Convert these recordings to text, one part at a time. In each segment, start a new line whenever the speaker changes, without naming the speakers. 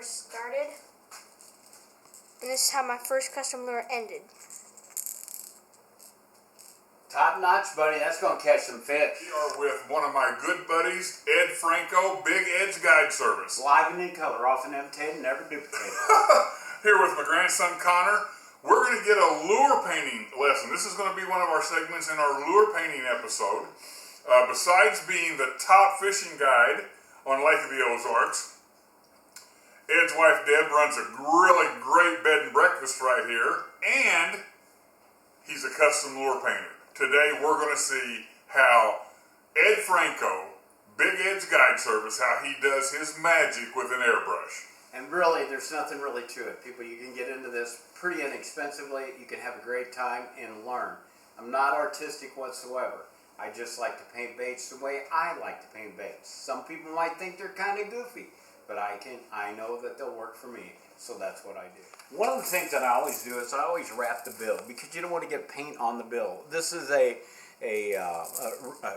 first started. And this is how my first custom lure ended.
Top notch, buddy. That's going to catch some fish.
We are with one of my good buddies, Ed Franko, Big Ed's Guide Service.
Live and in color, often imitated, never duplicated.
Here with my grandson, Connor. We're going to get a lure painting lesson. This is going to be one of our segments in our lure painting episode. Besides being the top fishing guide on Lake of the Ozarks, Ed's wife, Deb, runs a really great bed and breakfast right here, and he's a custom lure painter. Today we're going to see how Ed Franko, Big Ed's Guide Service, how he does his magic with an airbrush.
And really, there's nothing really to it. People, you can get into this pretty inexpensively. You can have a great time and learn. I'm not artistic whatsoever. I just like to paint baits the way I like to paint baits. Some people might think they're kind of goofy, but I know that they'll work for me, so that's what I do. One of the things that I always do is I always wrap the bill because you don't want to get paint on the bill. This is a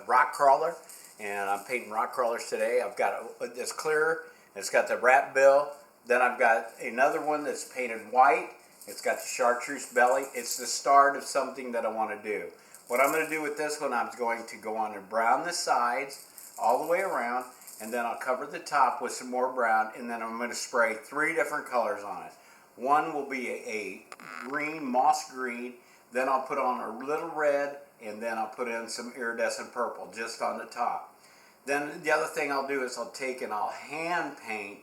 rock crawler, and I'm painting rock crawlers today. I've got this clear, it's got the wrap bill. Then I've got another one that's painted white. It's got the chartreuse belly. It's the start of something that I want to do. What I'm going to do with this one, I'm going to go on and brown the sides all the way around, and then I'll cover the top with some more brown, and then I'm going to spray 3 different colors on it. One will be a green, moss green, then I'll put on a little red, and then I'll put in some iridescent purple just on the top. Then the other thing I'll do is I'll take and I'll hand paint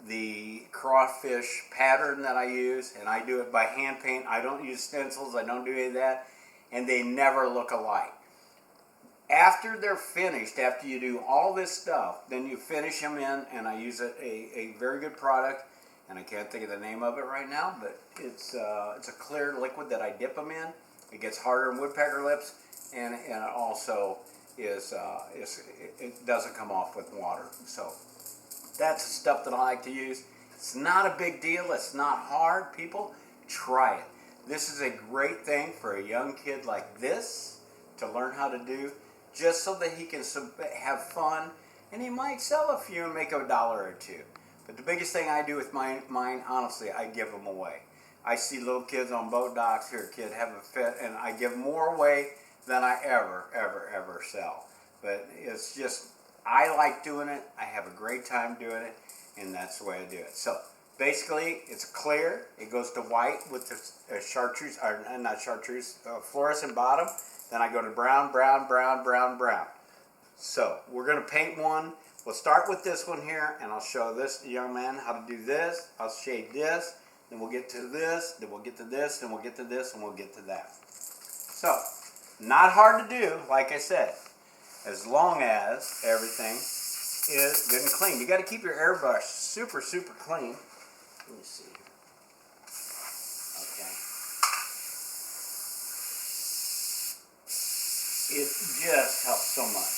the crawfish pattern that I use, and I do it by hand paint. I don't use stencils, I don't do any of that, and they never look alike. After they're finished, after you do all this stuff, then you finish them in, and I use a very good product, and I can't think of the name of it right now, but it's a clear liquid that I dip them in. It gets harder than woodpecker lips, and it also it doesn't come off with water. So that's the stuff that I like to use. It's not a big deal. It's not hard. People, try it. This is a great thing for a young kid like this to learn how to do, just so that he can have fun, and he might sell a few and make $1 or $2. But the biggest thing I do with mine, honestly, I give them away. I see little kids on boat docks, here, kid, have a fit, and I give more away than I ever sell. But it's just, I like doing it. I have a great time doing it, and that's the way I do it. So basically, it's clear. It goes to white with the chartreuse, or not chartreuse, fluorescent bottom. Then I go to brown, brown, brown, brown, brown. So we're going to paint one. We'll start with this one here, and I'll show this young man how to do this. I'll shade this, then we'll get to this, then we'll get to this, then we'll get to this, and we'll get to that. So, not hard to do, like I said, as long as everything is good and clean. You got to keep your airbrush super clean. Let me see. Okay. It just helps so much.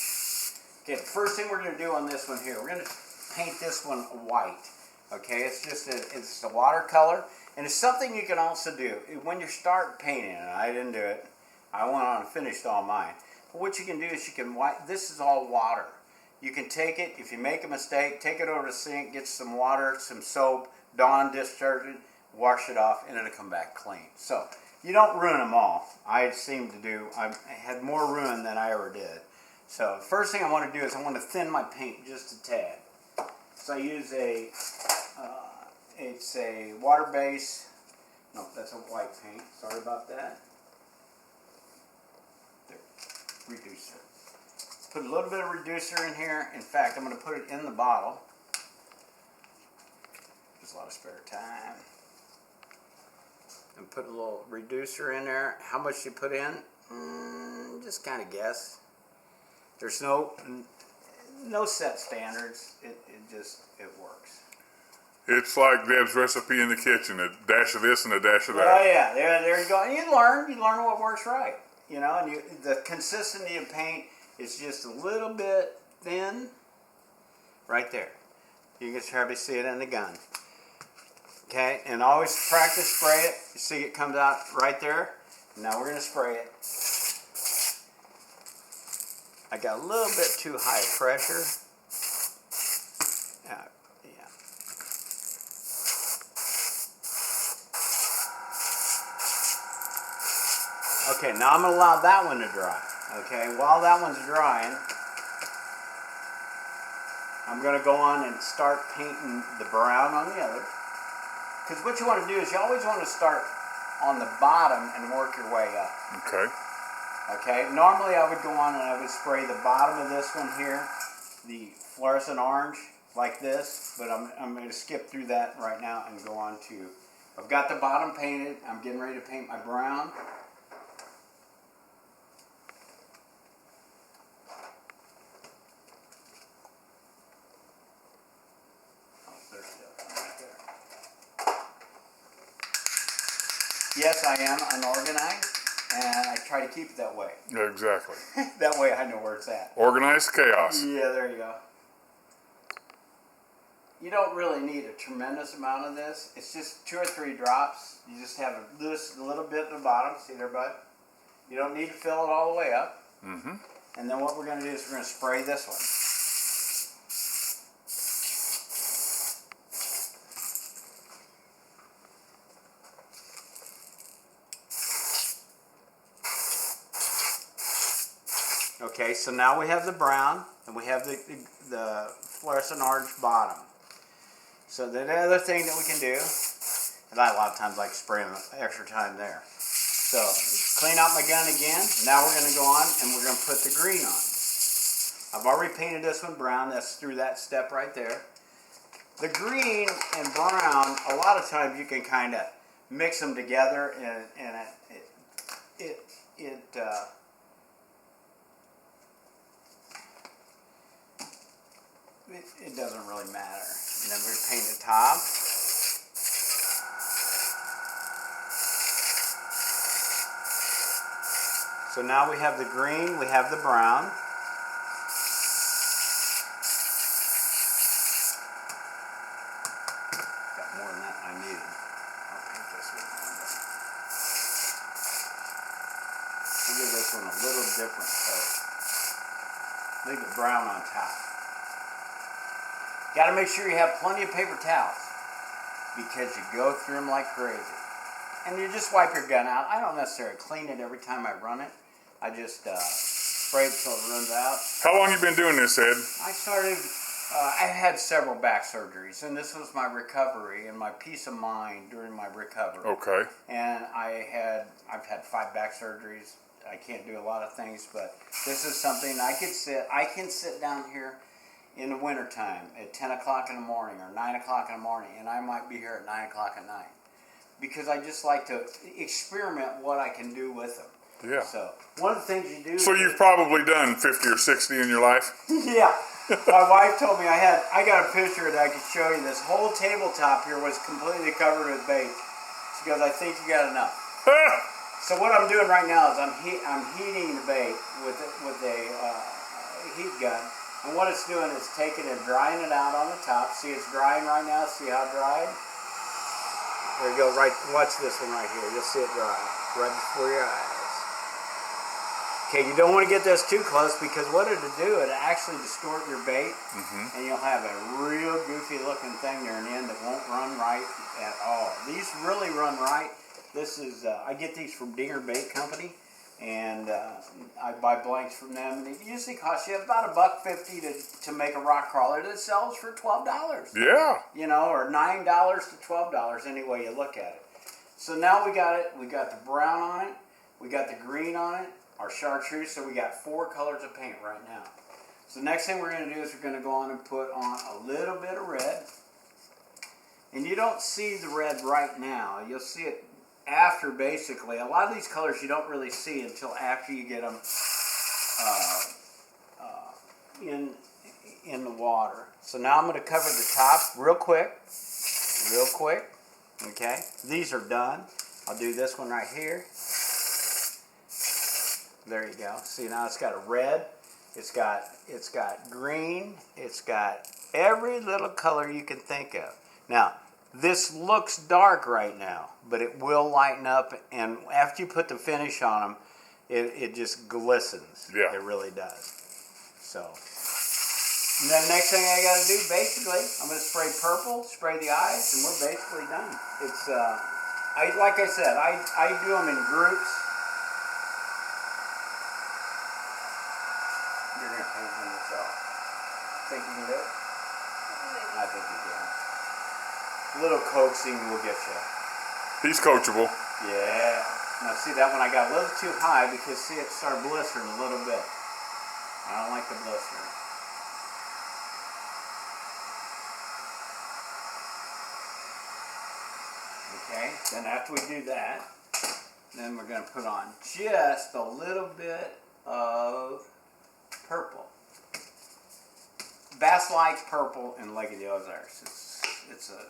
Okay, the first thing we're going to do on this one here, we're going to paint this one white. Okay, it's just a watercolor, and it's something you can also do when you start painting. And I didn't do it. I went on and finished all mine. But what you can do is you can this is all water. You can take it, if you make a mistake, take it over to the sink, get some water, some soap, Dawn detergent, wash it off, and it'll come back clean. So you don't ruin them all. I had more ruin than I ever did. So first thing I want to do is I want to thin my paint just a tad. So I use it's a water base. No, that's a white paint. Sorry about that. There, reducer. Put a little bit of reducer in here. In fact, I'm going to put it in the bottle. There's a lot of spare time. And put a little reducer in there. How much you put in? Just kind of guess. There's no set standards. It works.
It's like Deb's recipe in the kitchen, a dash of this and a dash of that.
Oh yeah, there you go. And you learn what works right. You know, and the consistency of paint is just a little bit thin. Right there. You can hardly see it in the gun. Okay, and always practice spray it. You see it comes out right there. Now we're going to spray it. I got a little bit too high pressure. Yeah. Okay, now I'm going to allow that one to dry. Okay, while that one's drying, I'm going to go on and start painting the brown on the other. Because what you want to do is you always want to start on the bottom and work your way up.
Okay.
Okay, normally I would go on and I would spray the bottom of this one here, the fluorescent orange, like this, but I'm going to skip through that right now and go on to, I've got the bottom painted, I'm getting ready to paint my brown. Oh, there's the right there. Yes, I am unorganized, and I try to keep it that way.
Yeah, exactly.
That way I know where it's at.
Organized chaos.
Yeah, there you go. You don't really need a tremendous amount of this. It's just 2 or 3 drops. You just have a little bit at the bottom. See there, bud? You don't need to fill it all the way up.
Mm-hmm.
And then what we're going to do is we're going to spray this one. Okay, so now we have the brown and we have the fluorescent orange bottom. So the other thing that we can do, and I a lot of times like spraying extra time there. So clean out my gun again. Now we're going to go on and we're going to put the green on. I've already painted this one brown. That's through that step right there. The green and brown, a lot of times you can kind of mix them together, and it doesn't really matter. And then we paint the top. So now we have the green, we have the brown. Got more than that I needed. I'll paint this one. We'll give this one a little different color. Leave the brown on top. Got to make sure you have plenty of paper towels because you go through them like crazy. And you just wipe your gun out. I don't necessarily clean it every time I run it. I just spray it until it runs out.
How long you been doing this, Ed?
I started, I had several back surgeries, and this was my recovery and my peace of mind during my recovery.
Okay.
And I've had 5 back surgeries. I can't do a lot of things, but this is something I can sit down here in the wintertime at 10 o'clock in the morning or 9 o'clock in the morning, and I might be here at 9 o'clock at night. Because I just like to experiment what I can do with them.
Yeah.
So, one of the things you do...
So you've probably done 50 or 60 in your life?
Yeah. My wife told me I got a picture that I could show you. This whole tabletop here was completely covered with bait. She goes, I think you got enough. So what I'm doing right now is I'm heating the bait with a heat gun. And what it's doing is taking and drying it out on the top. See, it's drying right now. See how dried? There you go. Right. Watch this one right here. You'll see it dry right before your eyes. Okay, you don't want to get this too close because what it'll do, it'll actually distort your bait, and you'll have a real goofy looking thing there in the end that won't run right at all. These really run right. This is, I get these from Dinger Bait Company, and I buy blanks from them. And it usually costs you about $1.50 to make a rock crawler that sells for $12.
Yeah.
You know, or $9 to $12, any way you look at it. So now we got it. We got the brown on it. We got the green on it. Our chartreuse, so we got 4 colors of paint right now. So next thing we're going to do is we're going to go on and put on a little bit of red. And you don't see the red right now. You'll see it after, basically. A lot of these colors you don't really see until after you get them in the water. So now I'm going to cover the top real quick. Okay, these are done. I'll do this one right here. There you go. See, now it's got a red, it's got green, it's got every little color you can think of. Now, this looks dark right now, but it will lighten up, and after you put the finish on them, it just glistens.
Yeah.
It really does. So, and then the next thing I got to do, basically, I'm going to spray purple, spray the eyes, and we're basically done. It's, like I said, I do them in groups. A little coaxing will get you.
He's coachable.
Yeah. Now see that one I got a little too high because see it started blistering a little bit. I don't like the blister. Okay, then after we do that, then we're going to put on just a little bit of purple. Bass likes purple in Lake of the Ozarks. It's a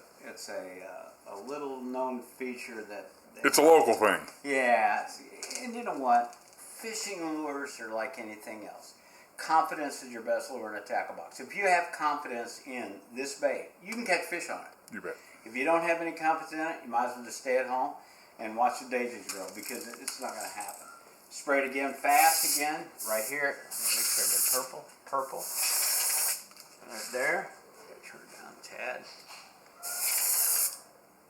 little known feature that
It's a local thing.
yeah, and you know what? Fishing lures are like anything else. Confidence is your best lure in a tackle box. If you have confidence in this bait, you can catch fish on it.
You bet.
If you don't have any confidence in it, you might as well just stay at home and watch the daisies grow because it's not going to happen. Spray it again fast again, right here. Make sure the purple. Right there. Turn it down a tad.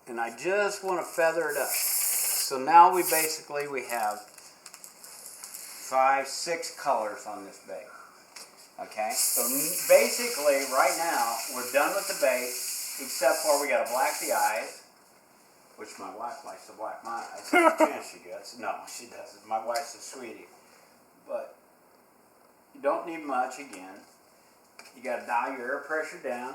And I just want to feather it up. So now we have 5, 6 colors on this bait. Okay, so basically right now we're done with the bait, except for we got to black the eyes, which my wife likes to black my eyes. There's a chance she gets. No, she doesn't. My wife's a sweetie. But you don't need much again. You got to dial your air pressure down.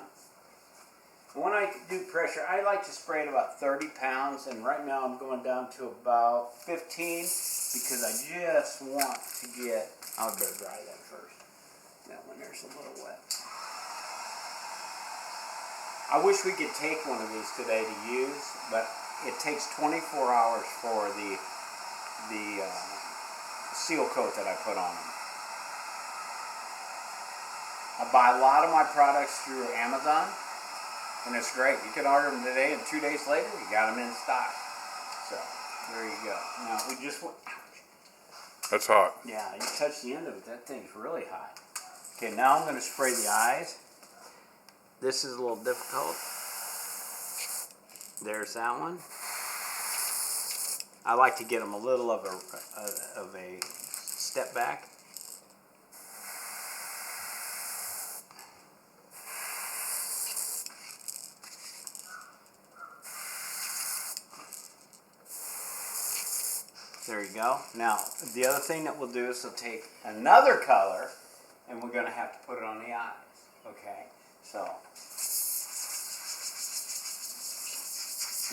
And when I do pressure, I like to spray it about 30 pounds, and right now I'm going down to about 15 because I just want to get, I would better dry that first. That one there's a little wet. I wish we could take one of these today to use, but it takes 24 hours for the seal coat that I put on them. I buy a lot of my products through Amazon, and it's great. You can order them today, and 2 days later, you got them in stock. So, there you go. Now, we just went,
That's hot.
yeah, you touch the end of it, that thing's really hot. Okay, now I'm going to spray the eyes. This is a little difficult. There's that one. I like to get them a little of a step back. There you go. Now, the other thing that we'll do is we'll take another color, and we're going to have to put it on the eyes. Okay? So,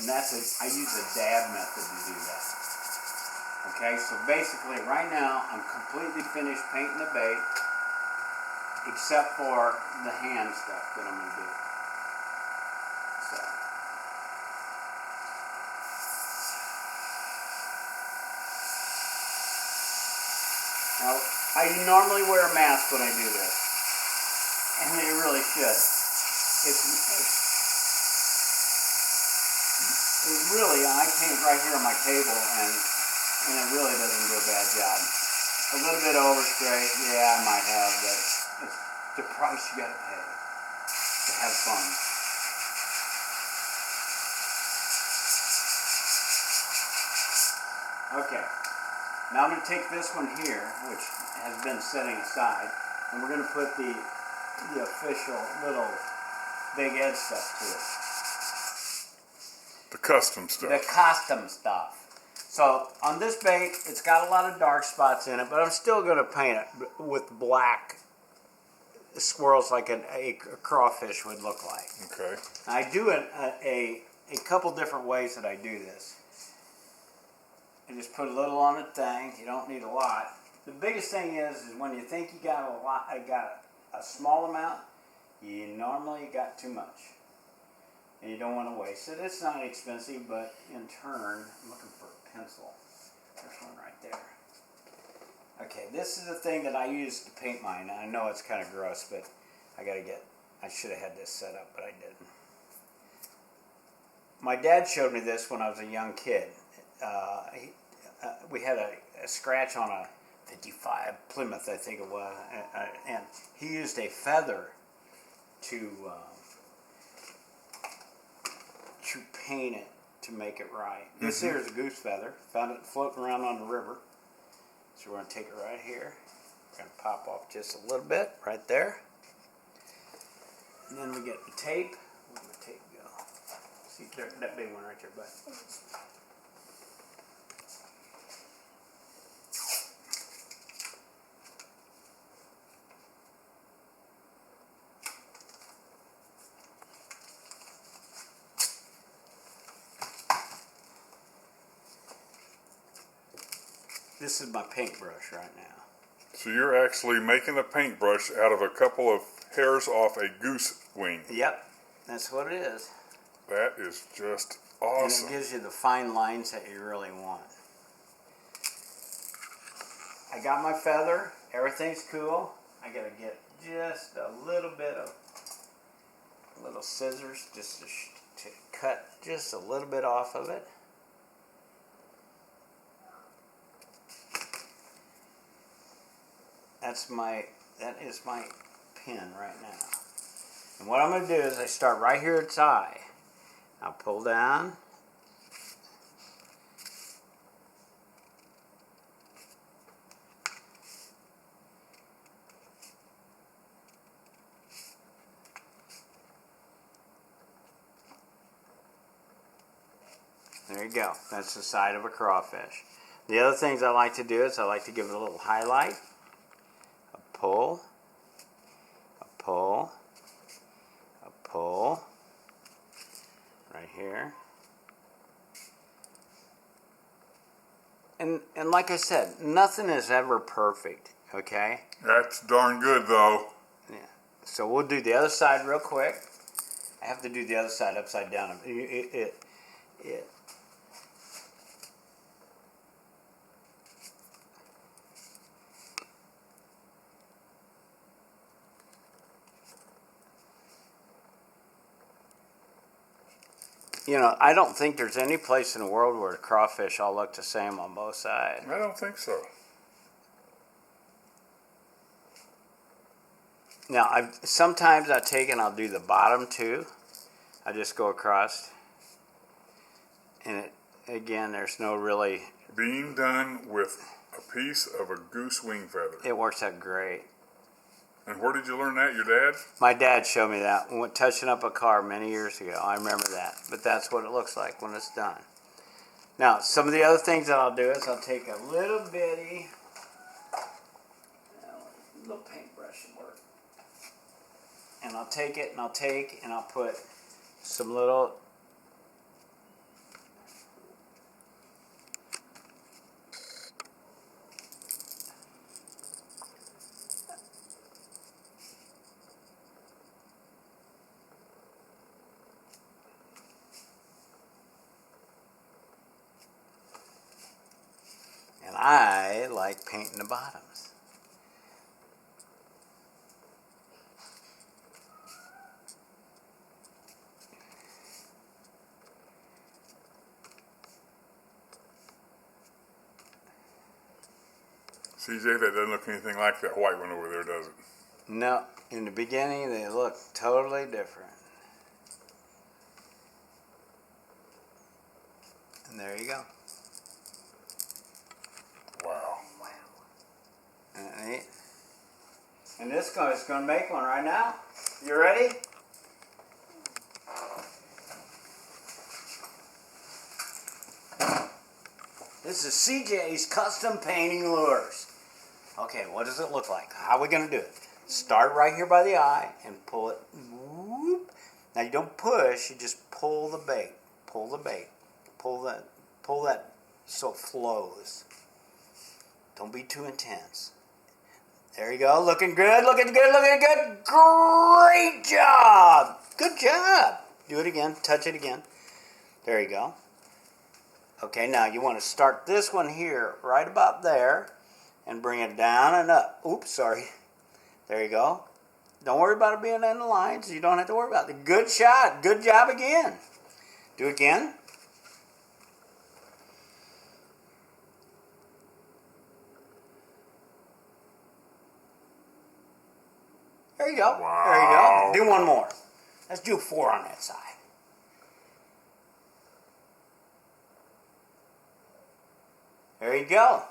and I use a dab method to do that. Okay? So basically, right now, I'm completely finished painting the bait, except for the hand stuff that I'm going to do. So. Now, I normally wear a mask when I do this, and you really should. It really, I paint right here on my table, and it really doesn't do a bad job. A little bit of overspray, yeah, I might have, but it's the price you gotta pay to have fun. Okay. Now I'm going to take this one here, which has been setting aside, and we're going to put the official little big edge stuff to it.
The custom stuff.
The custom stuff. So on this bait, it's got a lot of dark spots in it, but I'm still going to paint it with black swirls like a crawfish would look like.
Okay.
I do it a couple different ways that I do this. And just put a little on the thing. You don't need a lot. The biggest thing is when you think you got a lot, a small amount, you normally got too much, and you don't want to waste it. It's not expensive, but in turn, I'm looking for a pencil. There's one right there. Okay, this is the thing that I use to paint mine. I know it's kind of gross, but I should have had this set up, but I didn't. My dad showed me this when I was a young kid. We had a scratch on a 55 Plymouth, I think it was, and he used a feather to paint it to make it right. This here is a goose feather. Found it floating around on the river. So we're going to take it right here. We're going to pop off just a little bit right there. And then we get the tape. Where did the tape go? See, there, that big one right there, bud. This is my paintbrush right now.
So you're actually making a paintbrush out of a couple of hairs off a goose wing.
Yep, that's what it is.
That is just
And
awesome.
it gives you the fine lines that you really want. I got my feather. Everything's cool. I gotta get just a little bit of little scissors just to cut just a little bit off of it. That is my pin right now. And what I'm going to do is I start right here at its eye. I'll pull down. There you go. That's the side of a crawfish. The other things I like to do is I like to give it a little highlight. A pull. A pull. A pull. Right here. And like I said, nothing is ever perfect, okay?
That's darn good, though.
Yeah. So we'll do the other side real quick. I have to do the other side upside down. You know, I don't think there's any place in the world where the crawfish all look the same on both sides.
I don't think so.
Now, sometimes I take and I'll do the bottom too. I just go across. And again, there's no really...
Being done with a piece of a goose wing feather.
It works out great.
And where did you learn that? Your dad?
My dad showed me that when touching up a car many years ago. I remember that. But that's what it looks like when it's done. Now, some of the other things that I'll do is I'll take a little bitty... little paintbrush will work. And I'll take it and I'll put some little... And I like painting the bottoms.
CJ, that doesn't look anything like that white one over there, does it?
No, in the beginning they look totally different. And there you go.
Wow.
Alright. And this guy's going to make one right now. You ready? This is CJ's custom painting lures. Okay, what does it look like? How are we going to do it? Start right here by the eye and pull it. Whoop. Now you don't push, you just pull the bait. Pull the bait. Pull that so it flows. Don't be too intense. There you go. Looking good, looking good, looking good. Great job. Good job. Do it again. Touch it again. There you go. Okay, now you want to start this one here, right about there, and bring it down and up. Oops, sorry. There you go. Don't worry about it being in the lines. You don't have to worry about it. Good shot. Good job again. Do it again. There you go.
Wow.
There you go. Do one more. Let's do 4 on that side. There you go.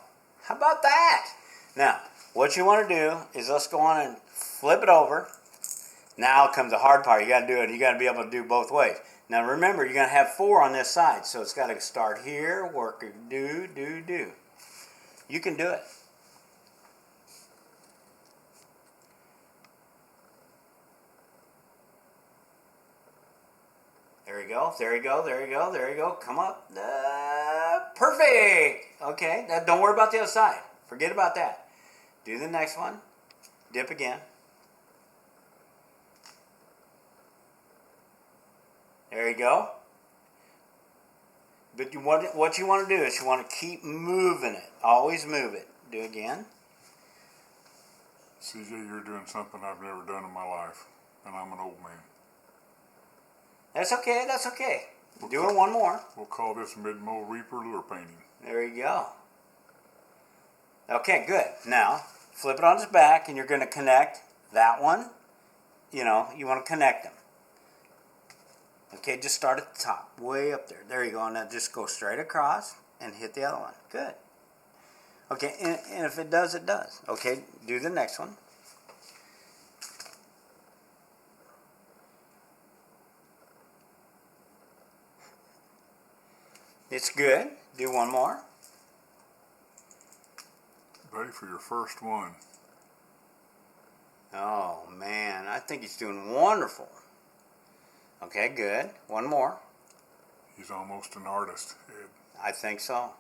How about that? Now, what you want to do is let's go on and flip it over. Now comes the hard part. You got to do it. You got to be able to do both ways. Now remember, you're going to have 4 on this side, so it's got to start here, work, do. You can do it. There you go, there you go, there you go, there you go. Come up. Perfect! Okay, now don't worry about the other side. Forget about that. Do the next one. Dip again. There you go. But what you want to do is you want to keep moving it. Always move it. Do it again.
CJ, you're doing something I've never done in my life, and I'm an old man.
That's okay, that's okay. Do it one more.
We'll call this mid-mow reaper lure painting.
There you go. Okay, good. Now, flip it on its back, and you're going to connect that one. You know, you want to connect them. Okay, just start at the top, way up there. There you go. Now just go straight across and hit the other one. Good. Okay, and if it does, it does. Okay, do the next one. It's good. Do one more.
Ready for your first one.
Oh, man, I think he's doing wonderful. Okay, good. One more.
He's almost an artist, Ed.
I think so.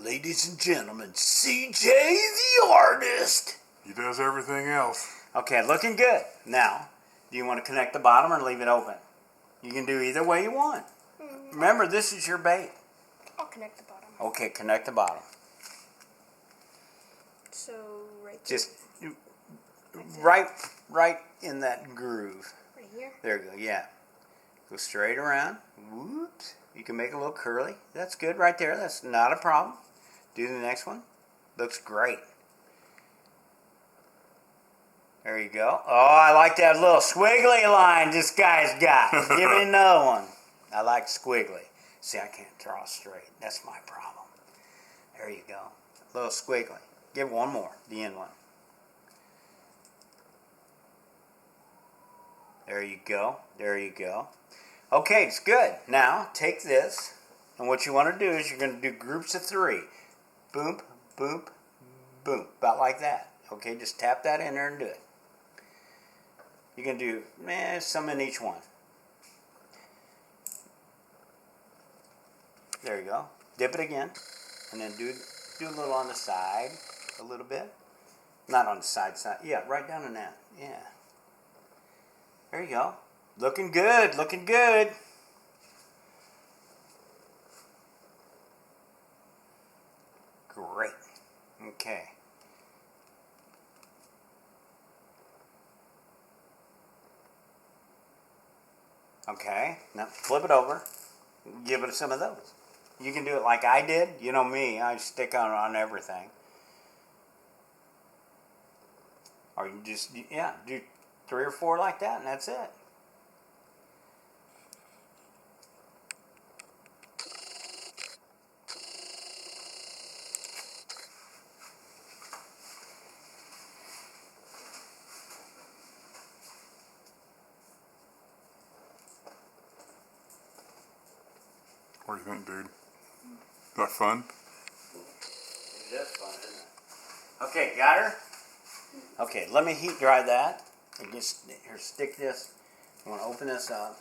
Ladies and gentlemen, CJ the artist.
He does everything else.
Okay, looking good. Now, do you want to connect the bottom or leave it open? You can do either way you want. Remember, this is your bait.
I'll connect the bottom.
Okay, connect the bottom.
So, right there.
Just right in that groove.
Right here?
There you go, yeah. Go straight around. Whoops. You can make it a little curly. That's good right there. That's not a problem. Do the next one. Looks great. There you go. Oh, I like that little squiggly line this guy's got. Give me another one. I like squiggly. See, I can't draw straight. That's my problem. There you go. A little squiggly. Give one more. The end one. There you go. There you go. Okay, it's good. Now, take this, and what you want to do is you're going to do groups of 3. Boom, boom, boom. About like that. Okay, just tap that in there and do it. You can do some in each one. There you go. Dip it again, and then do a little on the side, a little bit. Not on the side. Yeah, right down in that. Yeah. There you go. Looking good, looking good. Great. Okay. Okay, now flip it over. Give it some of those. You can do it like I did. You know me, I stick on everything. Or you just, yeah, do 3 or 4 like that, and that's it.
What do you think, dude? Is that fun?
It is fun, isn't it? Okay, got her? Okay, let me heat dry that. And just here, stick this. You want to open this up.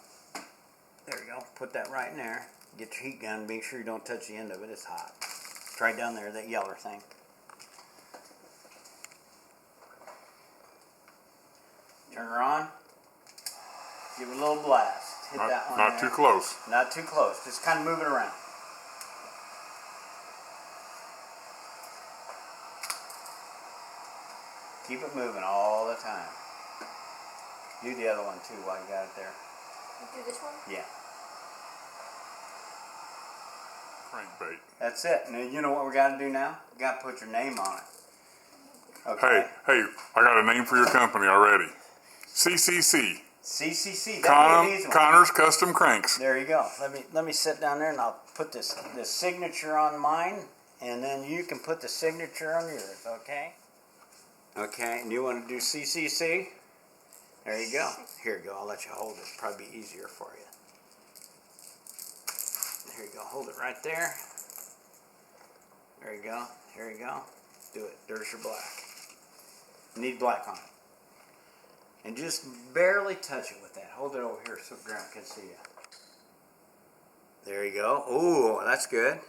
There you go. Put that right in there. Get your heat gun. Make sure you don't touch the end of it. It's hot. It's right down there, that yellow thing. Turn her on. Give it a little blast. Hit that one
Not
there.
too close.
Not too close. Just kind of move it around. Keep it moving all the time. Do the other one too while you got it there.
Do this one?
Yeah.
Crankbait.
That's it. Now you know what we got to do now? We got to put your name on it. Okay.
Hey, I got a name for your company already. CCC.
CCC. That'd be an easy one.
Connor's Custom Cranks.
There you go. Let me sit down there and I'll put this signature on mine, and then you can put the signature on yours. Okay. Okay. And you want to do CCC? There you go. Here you go. I'll let you hold it. It'll probably be easier for you. go. Hold it right there. There you go. Here you go. Do it. There's your black. Need black on it. And just barely touch it with that. Hold it over here so Grandma can see you. There you go. Ooh, that's good.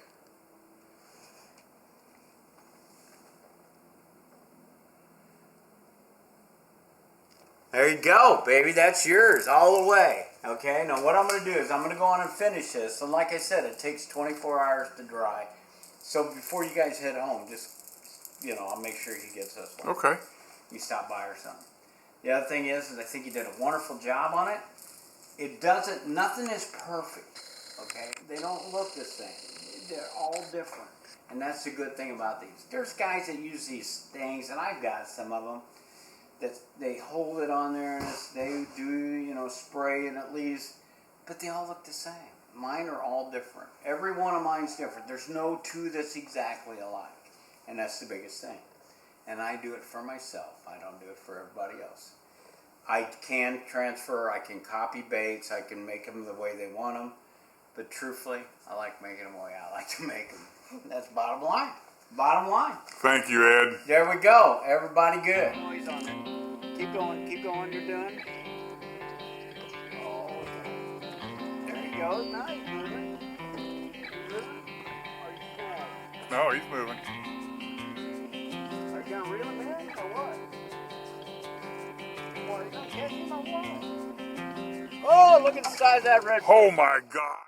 There you go, baby. That's yours all the way. Okay, now what I'm going to do is I'm going to go on and finish this. And like I said, it takes 24 hours to dry. So before you guys head home, just, you know, I'll make sure he gets this one.
Okay.
You stop by or something. The other thing is I think you did a wonderful job on it. It doesn't, nothing is perfect, okay? They don't look the same. They're all different. And that's the good thing about these. There's guys that use these things, and I've got some of them, that they hold it on there and they do, you know, spray and it leaves, but they all look the same. Mine are all different. Every one of mine's different. There's no two that's exactly alike. And that's the biggest thing. And I do it for myself. I don't do it for everybody else. I can transfer, I can copy baits, I can make them the way they want them. But truthfully, I like making them the way I like to make them. That's bottom line. Bottom line.
Thank you, Ed.
There we go. Everybody good. Noise on there. Keep going, you're doing. Oh, there you go. Nice. Moving. Moving? Are you sad?
No, he's moving.
Are you gonna reel him in or what? What, are you gonna catch him or what? Oh, look at the size of that red.
Oh my God.